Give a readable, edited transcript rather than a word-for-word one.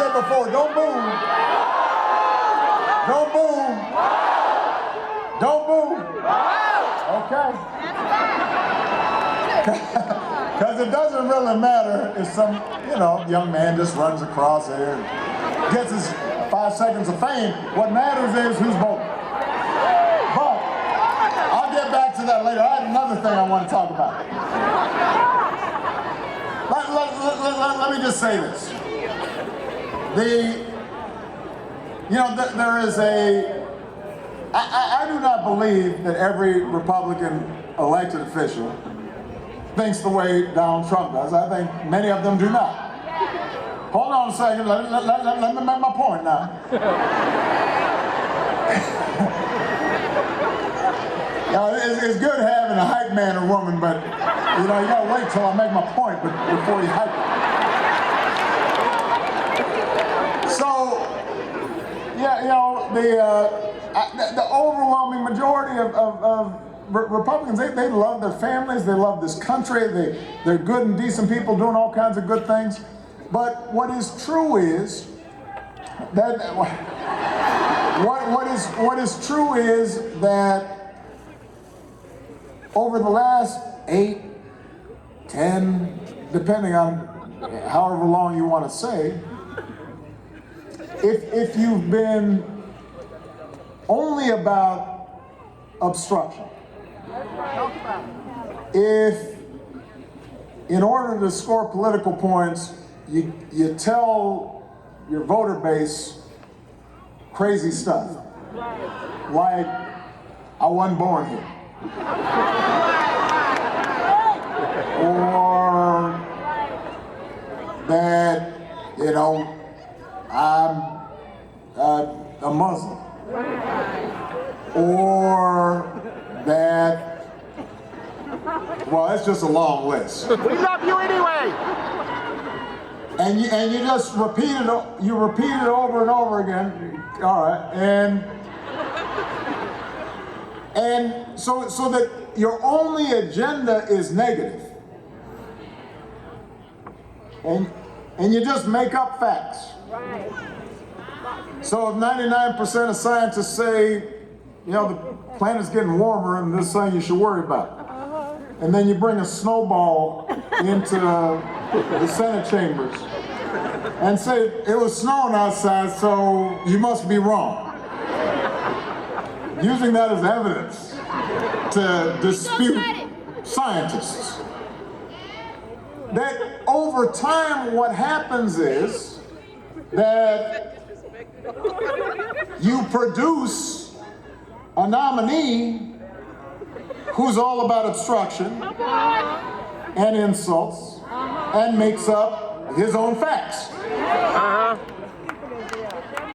said before, don't move. Don't move. Don't move. Okay. Because it doesn't really matter if some, young man just runs across here and gets his 5 seconds of fame. What matters is who's voting. But I'll get back to that later. I have another thing I want to talk about. Let me just say this. There is I do not believe that every Republican elected official thinks the way Donald Trump does. I think many of them do not. Hold on a second, let me make my point now. It's good having a hype man or woman, but you gotta wait till I make my point before you hype it. So, the overwhelming majority of Republicans, they love their families, they love this country, they're good and decent people doing all kinds of good things. But what is true is that what is true is that over the last 8, 10, depending on however long you want to say, if you've been only about obstruction, if in order to score political points, you tell your voter base crazy stuff, like, I wasn't born here. Or that, I'm a Muslim. Or that, well, it's just a long list. We love you anyway. And you just repeat it over and over again. All right, and so that your only agenda is negative, and you just make up facts. Right. So if 99% of scientists say, the planet's getting warmer and this is something you should worry about, and then you bring a snowball into the Senate chambers and say it was snowing outside, so you must be wrong, using that as evidence to dispute scientists. That over time, what happens is that you produce a nominee who's all about obstruction and insults and makes up his own facts.